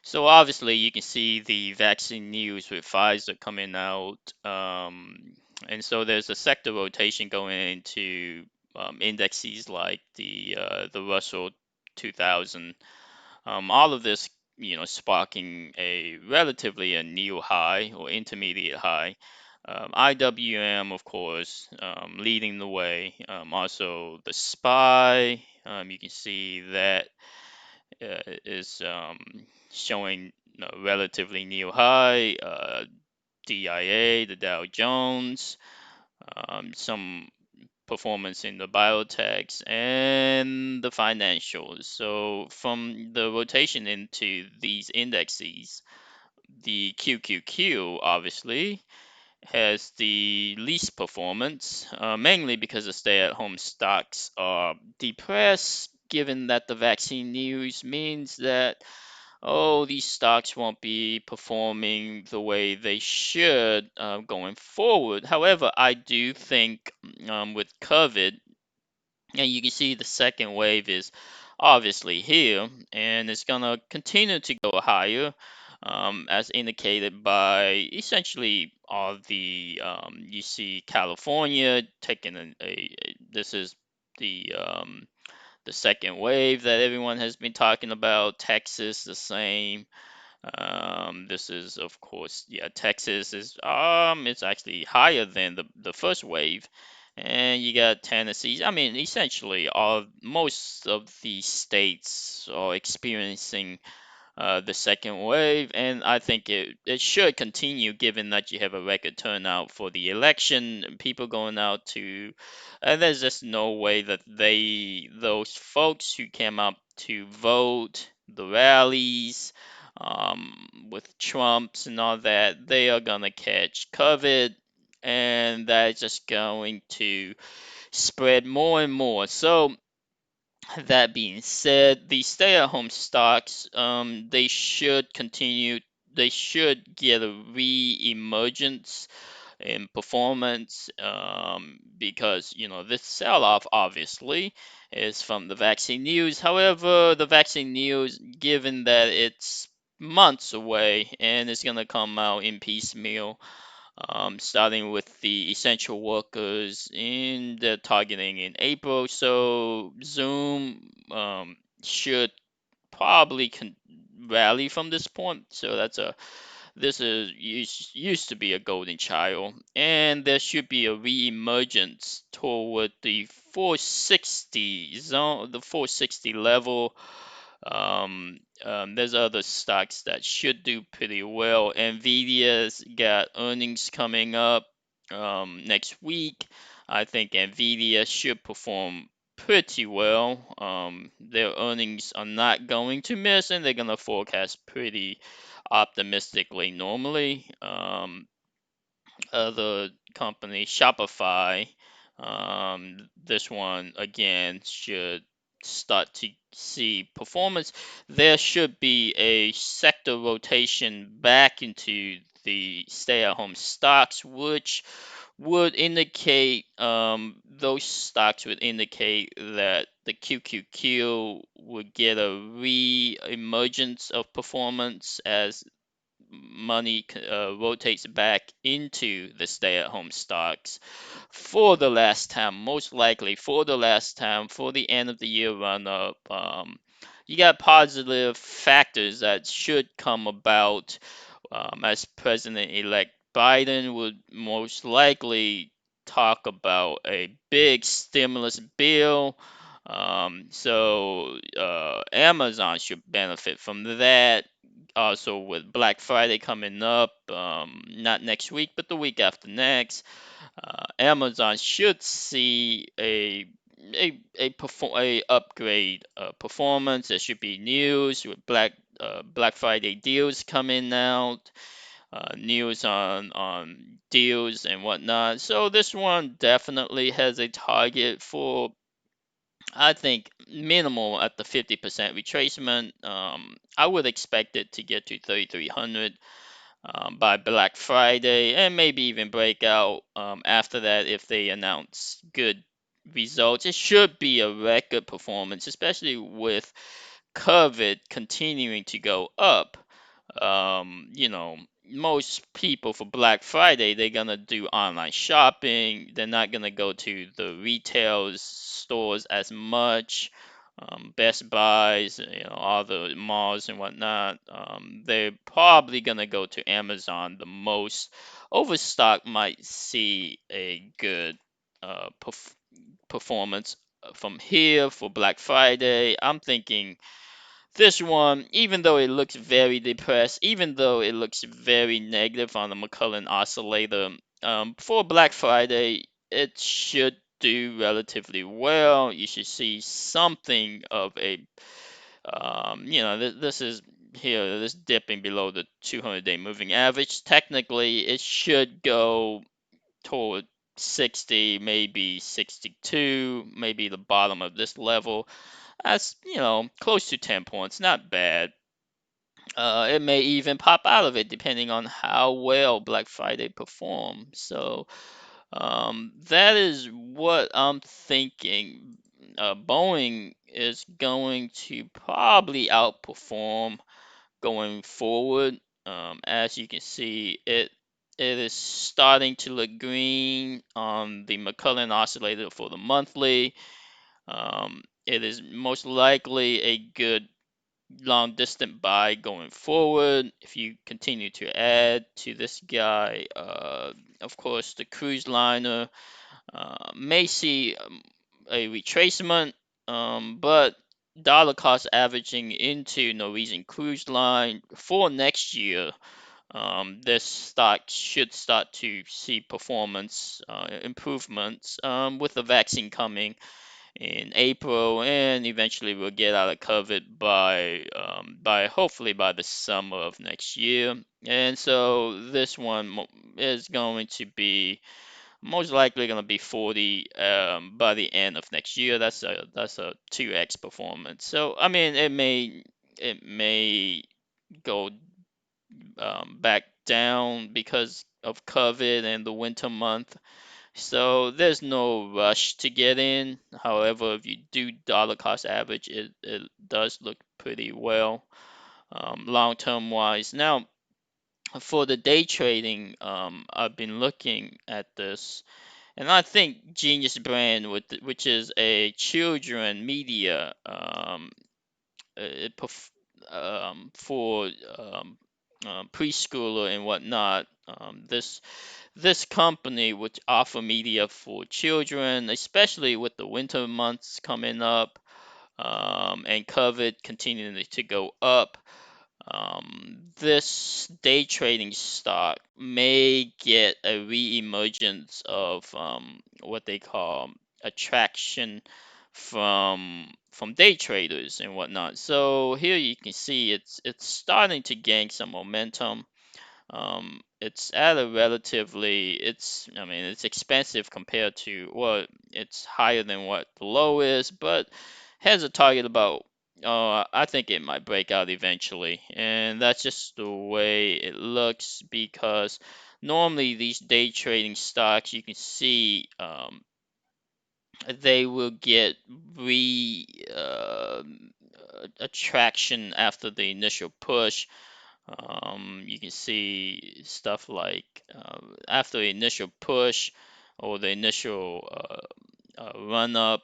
So obviously you can see the vaccine news with Pfizer coming out, and so there's a sector rotation going into indexes like the Russell 2000. All of this, sparking a relatively a new high or intermediate high. IWM, of course, leading the way. Also, the SPY, you can see that is showing a relatively new high. DIA, the Dow Jones, some performance in the biotechs and the financials. So from the rotation into these indexes, the QQQ obviously has the least performance, mainly because the stay-at-home stocks are depressed, given that the vaccine news means that, oh, these stocks won't be performing the way they should going forward. However, I do think with COVID, and you can see the second wave is obviously here, and it's gonna continue to go higher, as indicated by essentially all the you see California taking this is the second wave that everyone has been talking about. Texas the same. This is, of course, yeah, Texas is it's actually higher than the first wave, and you got Tennessee. I mean, essentially, all most of the states are experiencing the second wave, and I think it should continue given that you have a record turnout for the election, and people going out to, and there's just no way that those folks who came out to vote, the rallies, with Trumps and all that, they are gonna catch COVID, and that's just going to spread more and more. So that being said, the stay-at-home stocks, they should continue. They should get a re-emergence in performance, because this sell-off obviously is from the vaccine news. However, the vaccine news, given that it's months away and it's gonna come out in piecemeal, starting with the essential workers in the targeting in April. So Zoom should probably rally from this point. So this is used to be a golden child, and there should be a re-emergence toward the 460 zone, the 460 level. There's other stocks that should do pretty well. Nvidia's got earnings coming up next week. I think Nvidia should perform pretty well. Their earnings are not going to miss, and they're gonna forecast pretty optimistically normally. Other company, Shopify, this one again should start to see performance. There should be a sector rotation back into the stay-at-home stocks, which would indicate those stocks would indicate that the QQQ would get a re-emergence of performance as money rotates back into the stay-at-home stocks for the last time, most likely for the last time, for the end of the year run up. You got positive factors that should come about, as President-elect Biden would most likely talk about a big stimulus bill. So Amazon should benefit from that. Also, with Black Friday coming up, not next week, but the week after next, Amazon should see a upgrade performance. There should be news with Black Friday deals coming out, news on deals and whatnot. So this one definitely has a target for, I think, minimal at the 50% retracement. I would expect it to get to 3,300 by Black Friday, and maybe even break out after that if they announce good results. It should be a record performance, especially with COVID continuing to go up. You know, most people for Black Friday, they're gonna do online shopping. They're not gonna go to the retail stores as much. Best Buys, all the malls and whatnot. They're probably gonna go to Amazon the most. Overstock might see a good performance from here for Black Friday. I'm thinking this one, even though it looks very depressed, even though it looks very negative on the McCullen oscillator, for Black Friday, it should do relatively well. You should see something of a, this is here, this dipping below the 200-day moving average. Technically, it should go toward 60, maybe 62, maybe the bottom of this level. That's, close to 10 points, not bad. It may even pop out of it depending on how well Black Friday performs. So that is what I'm thinking. Boeing is going to probably outperform going forward. As you can see, it is starting to look green on the McCullen oscillator for the monthly. It is most likely a good long distant buy going forward. If you continue to add to this guy, of course, the cruise liner may see a retracement, but dollar cost averaging into Norwegian Cruise Line for next year. This stock should start to see performance improvements with the vaccine coming in April, and eventually we'll get out of COVID by hopefully by the summer of next year. And so this one is going to be most likely going to be 40 by the end of next year. That's a 2x performance. So I mean, it may go back down because of COVID and the winter month, so there's no rush to get in. However, if you do dollar cost average, it does look pretty well long term wise. Now, for the day trading, I've been looking at this, and I think Genius Brand, which is a children media, it for preschooler and whatnot. This company would offer media for children, especially with the winter months coming up, and COVID continuing to go up. This day trading stock may get a re-emergence of what they call attraction from day traders and whatnot. So here you can see it's starting to gain some momentum. It's at a relatively, I mean, it's expensive compared to, well, it's higher than what the low is, but has a target about, I think it might break out eventually. And that's just the way it looks because normally these day trading stocks, you can see, they will get re attraction after the initial push. You can see stuff like after the initial push or the initial run up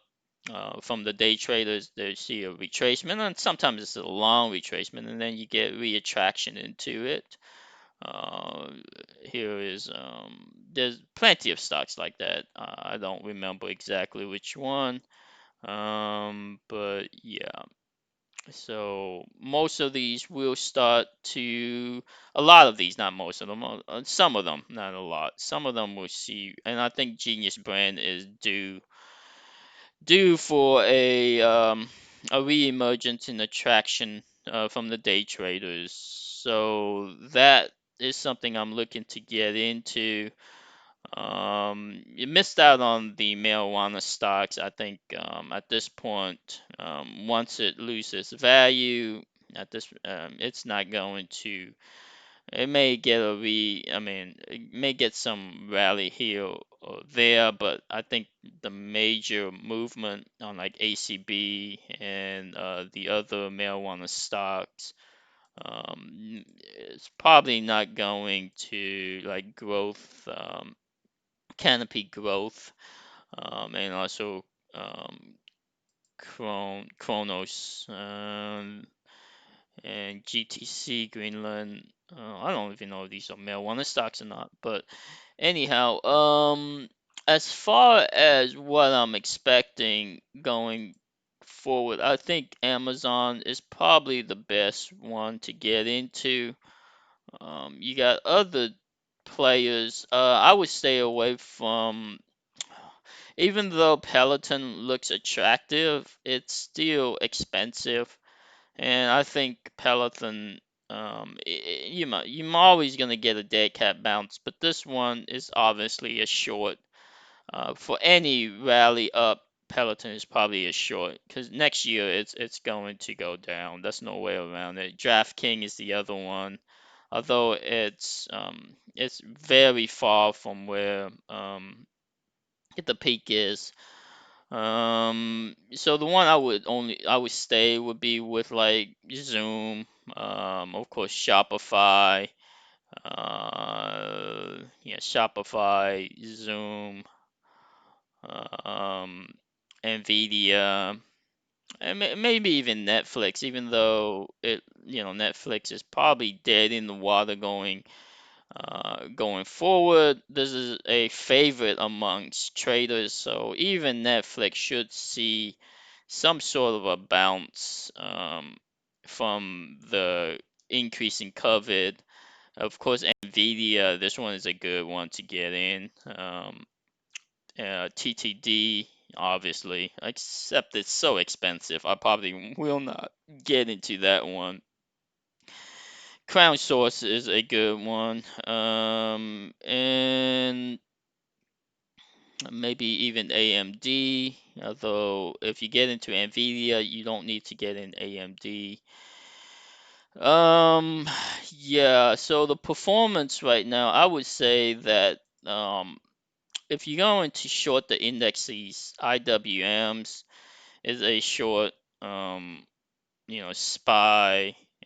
from the day traders, they see a retracement, and sometimes it's a long retracement, and then you get reattraction into it. Uh, Here is there's plenty of stocks like that. I don't remember exactly which one, but yeah. So most of these will start to, a lot of these, not most of them, some of them, not a lot. Some of them will see, and I think Genius Brand is due for a reemergence in attraction from the day traders. So that is something I'm looking to get into. You missed out on the marijuana stocks. I think at this point, once it loses value, it's not going to. It may get I mean, it may get some rally here or there, but I think the major movement on like ACB and the other marijuana stocks It's probably not going to like growth, canopy growth, and also um, Chronos, and GTC Greenland. I don't even know if these are marijuana stocks or not, but anyhow, as far as what I'm expecting going forward, I think Amazon is probably the best one to get into. You got other players. I would stay away from, even though Peloton looks attractive, it's still expensive. And I think Peloton, you're always gonna get a dead cat bounce, but this one is obviously a short. For any rally up, Peloton is probably a short because next year it's going to go down. There's no way around it. DraftKings is the other one, although it's very far from where the peak is. So the one I would stay would be with like Zoom, of course Shopify, yeah, Shopify, Zoom, um, Nvidia, and maybe even Netflix, even though Netflix is probably dead in the water going forward. This is a favorite amongst traders, so even Netflix should see some sort of a bounce from the increase in COVID. Of course, Nvidia, this one is a good one to get in. TTD, obviously, except it's so expensive. I probably will not get into that one. Crown Source is a good one. And maybe even AMD. Although if you get into Nvidia, you don't need to get in AMD. Um, yeah, so the performance right now, I would say that if you're going to short the indexes, IWMs is a short, SPY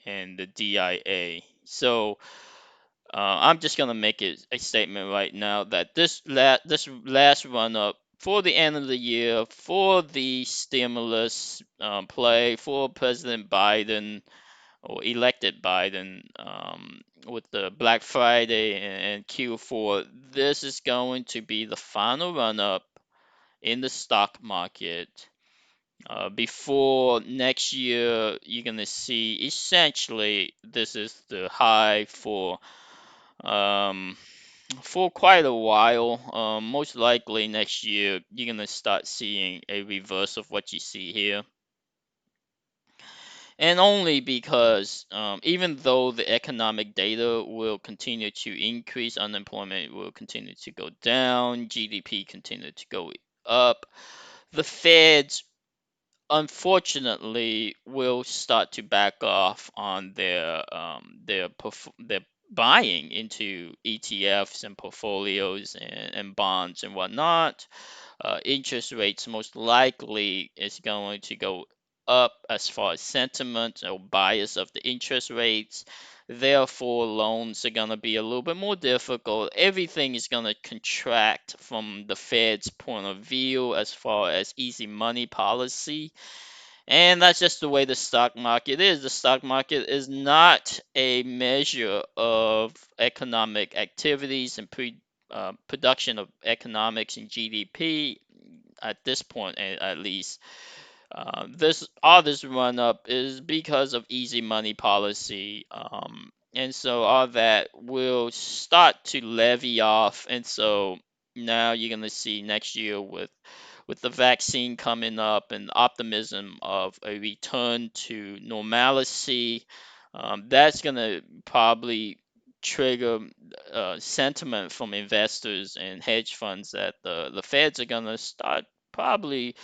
and the DIA. So I'm just gonna make it a statement right now that this last run up for the end of the year, for the stimulus play for President Biden or elected Biden, with the Black Friday and Q4, this is going to be the final run up in the stock market. Before next year, you're gonna see essentially this is the high um, for quite a while. Most likely next year, you're gonna start seeing a reverse of what you see here. And only because even though the economic data will continue to increase, unemployment will continue to go down, GDP continue to go up, the Feds unfortunately will start to back off on their buying into ETFs and portfolios and bonds and whatnot. Interest rates most likely is going to go up as far as sentiment or bias of the interest rates. Therefore, loans are going to be a little bit more difficult. Everything is going to contract from the Fed's point of view as far as easy money policy. And that's just the way the stock market is. The stock market is not a measure of economic activities and production of economics and GDP at this point, at least. This run up is because of easy money policy, and so all that will start to levy off, and so now you're gonna see next year with the vaccine coming up and optimism of a return to normalcy, that's gonna probably trigger sentiment from investors and hedge funds that the Feds are gonna start probably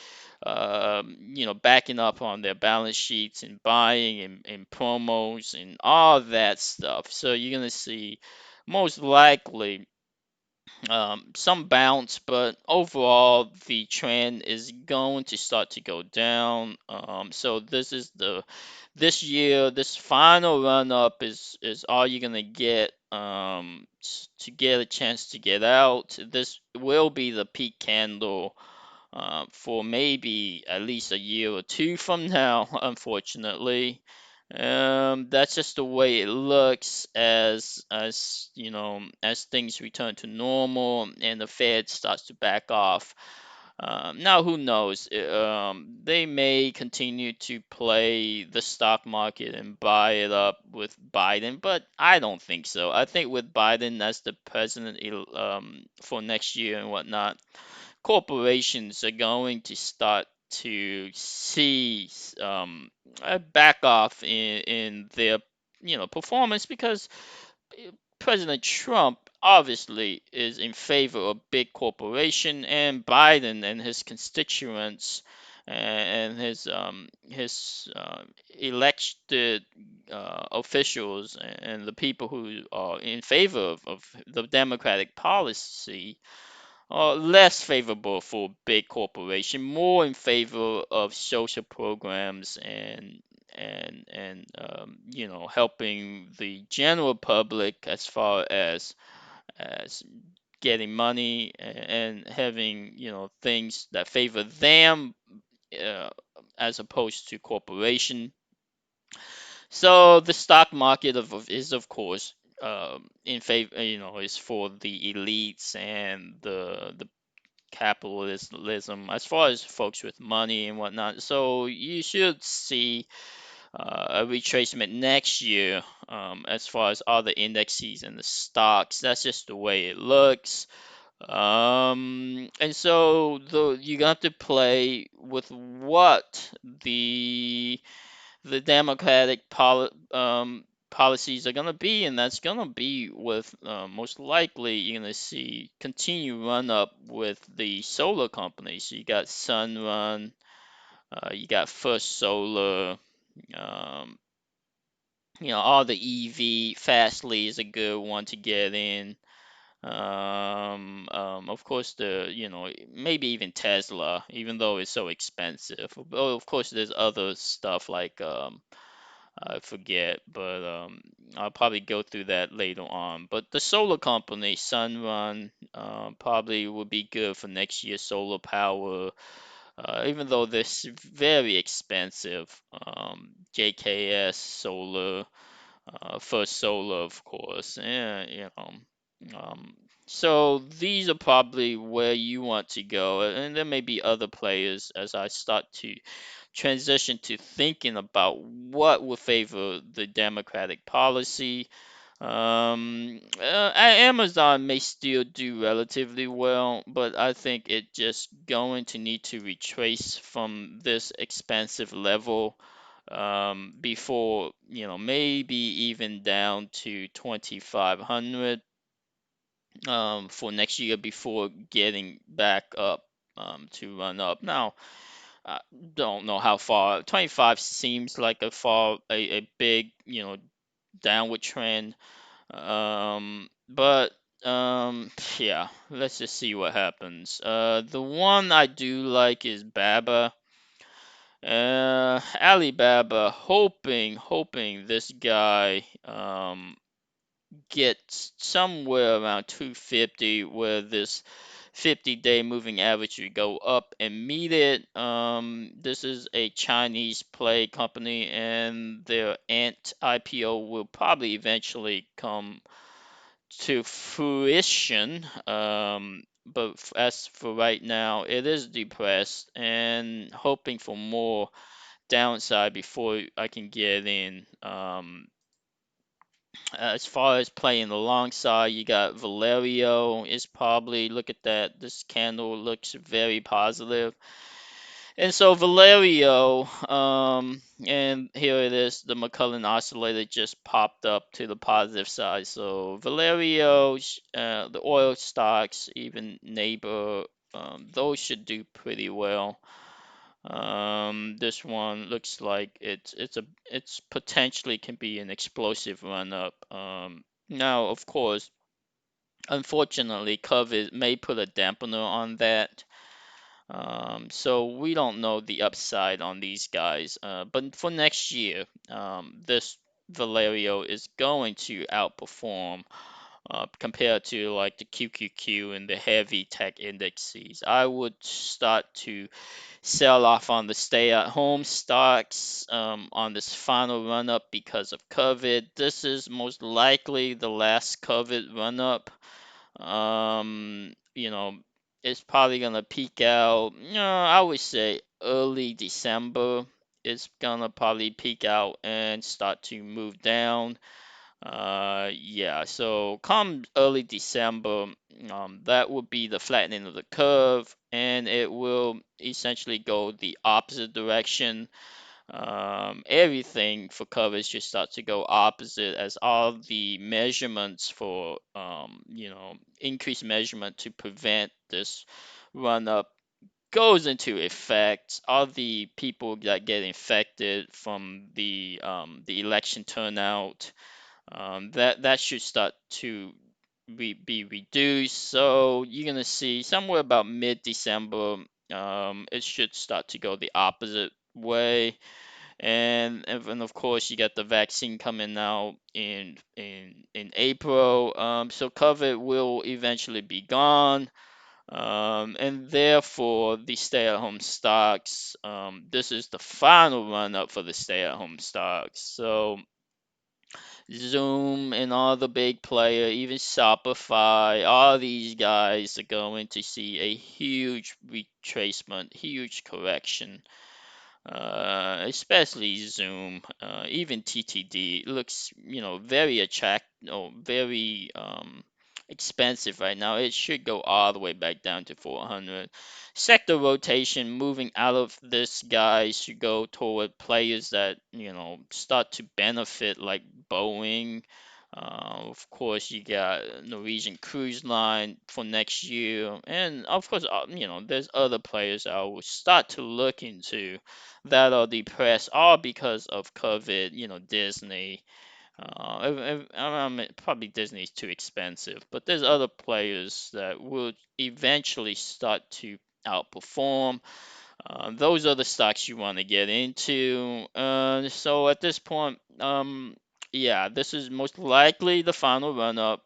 backing up on their balance sheets and buying and promos and all that stuff. So you're gonna see most likely. some bounce, but overall the trend is going to start to go down. So this year, this final run up is all you're gonna get to get a chance to get out. This will be the peak candle for maybe at least a year or two from now, unfortunately. That's just the way it looks as you know, as things return to normal and the Fed starts to back off. Now, who knows? They may continue to play the stock market and buy it up with Biden, but I don't think so. I think with Biden as the president for next year and whatnot, corporations are going to start to see a back off in their performance because President Trump obviously is in favor of big corporation, and Biden and his constituents and his elected officials and the people who are in favor of the Democratic policy less favorable for big corporation, more in favor of social programs and helping the general public as far as getting money and having things that favor them uh, as opposed to corporation. So the stock market is of course in favor, is for the elites and the capitalism as far as folks with money and whatnot. So you should see a retracement next year as far as all the indexes and the stocks. That's just the way it looks. And so you got to play with what the Democratic policies are going to be, and that's going to be with most likely you're going to see continue run up with the solar companies. So you got Sunrun, you got First Solar, um, all the EV. Fastly is a good one to get in. Of course, maybe even Tesla, even though it's so expensive. Oh, of course, there's other stuff like I forget, but I'll probably go through that later on. But the solar company, Sunrun, probably will be good for next year's solar power, even though this very expensive. JKS Solar, First Solar, of course. Um, so these are probably where you want to go, and there may be other players as I start to transition to thinking about what will favor the Democratic policy. Amazon may still do relatively well, but I think it just going to need to retrace from this expensive level before, maybe even down to 2,500 for next year before getting back up to run up. Now, I don't know how far. 25 seems like a big, downward trend. But yeah, let's just see what happens. The one I do like is Baba. Alibaba, hoping this guy gets somewhere around 250, where this 50-day moving average would go up and meet it. This is a Chinese play company, and their Ant IPO will probably eventually come to fruition. But as for right now, it is depressed and hoping for more downside before I can get in. As far as playing alongside, you got Valerio is probably, look at that. This candle looks very positive. And so Valerio, and here it is, the McCullen oscillator just popped up to the positive side. So Valerio, the oil stocks, even Neighbor, those should do pretty well. This one looks like it's potentially can be an explosive run up. Now, of course, Unfortunately, COVID may put a dampener on that. So we don't know the upside on these guys. But for next year, this Valerio is going to outperform compared to like the QQQ and the heavy tech indexes. I would start to sell off on the stay-at-home stocks on this final run-up because of COVID. This is most likely the last COVID run-up. You know, it's probably gonna peak out. I would say early December. It's gonna probably peak out and start to move down. Yeah, so come early December, that would be the flattening of the curve, and it will essentially go the opposite direction. Everything for coverage just starts to go opposite as all the measurements for, increased measurement to prevent this run up goes into effect. All the people that get infected from the election turnout, that should start to be reduced. So you're gonna see somewhere about mid-December, it should start to go the opposite way. And of course you got the vaccine coming out in April. So COVID will eventually be gone. And therefore the stay-at-home stocks, this is the final run up for the stay-at-home stocks. So Zoom and all the big player, even Shopify, all these guys are going to see a huge retracement, huge correction. Especially Zoom, even TTD looks, very very expensive right now. It should go all the way back down to 400. Sector rotation moving out of this guy should go toward players that, start to benefit like Boeing. Of course, you got Norwegian Cruise Line for next year, and of course, there's other players I will start to look into that are depressed, all because of COVID. Disney. Probably Disney's too expensive, but there's other players that will eventually start to outperform. Those are the stocks you want to get into. So at this point, yeah, this is most likely the final run up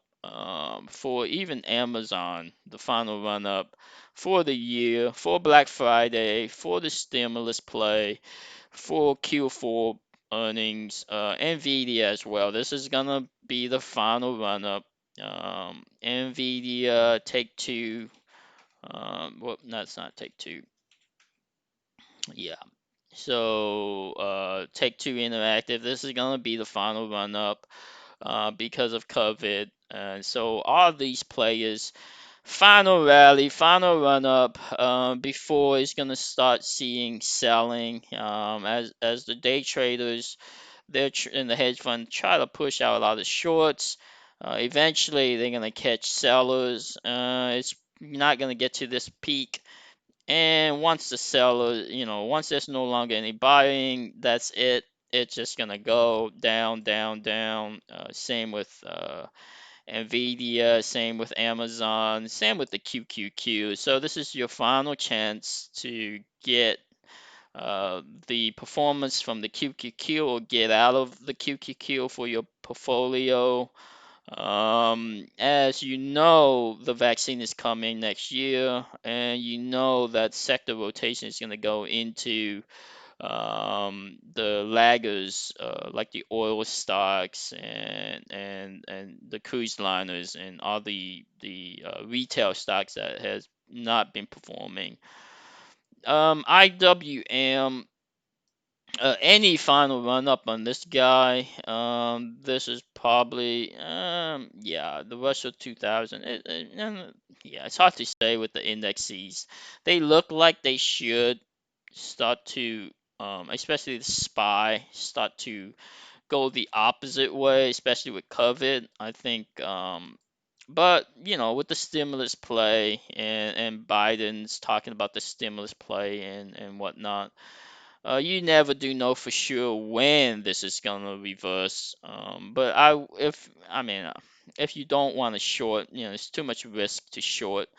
for even Amazon, the final run up for the year, for Black Friday, for the stimulus play, for Q4 earnings, Nvidia as well. This is gonna be the final run up. Nvidia, Take Two, well, that's not Take Two. Yeah. So, Take Two Interactive, this is gonna be the final run up because of COVID. And so all these players, final rally, final run up, before it's gonna start seeing selling, as the day traders, in the hedge fund try to push out a lot of shorts. Eventually, they're gonna catch sellers. It's not gonna get to this peak, and once the seller, once there's no longer any buying, that's it. It's just gonna go down, down, down. Same with Nvidia, same with Amazon, same with the QQQ. So this is your final chance to get the performance from the QQQ or get out of the QQQ for your portfolio. As you know, the vaccine is coming next year, and you know that sector rotation is going to go into the laggers, like the oil stocks and the cruise liners and all the retail stocks that has not been performing. IWM, any final run up on this guy, this is probably, yeah, the Russell 2000. Yeah, it's hard to say with the indexes. They look like they should start to, especially the SPY, start to go the opposite way, especially with COVID. I think, but with the stimulus play and Biden's talking about the stimulus play and whatnot, you never do know for sure when this is gonna reverse. But I, if I mean, if you don't want to short, it's too much risk to short.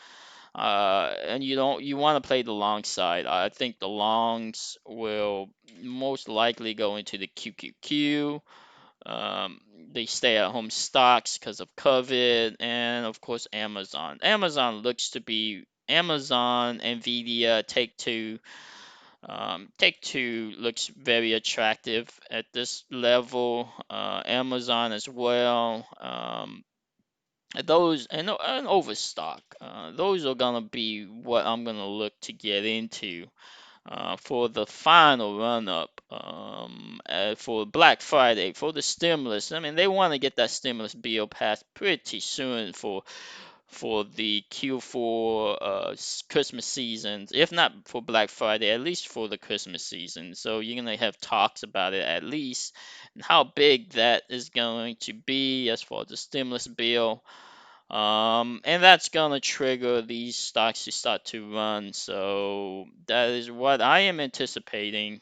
And you want to play the long side. I think the longs will most likely go into the QQQ. Um, they stay at home stocks because of COVID, and of course Amazon. Amazon, Nvidia, Take-Two. Take-Two looks very attractive at this level. Amazon as well. Those and Overstock. Those are gonna be what I'm gonna look to get into for the final run up for Black Friday for the stimulus. I mean, they want to get that stimulus bill passed pretty soon for the Q4 Christmas seasons, if not for Black Friday, at least for the Christmas season. So you're gonna have talks about it at least, and how big that is going to be as far as the stimulus bill. And that's gonna trigger these stocks to start to run. So that is what I am anticipating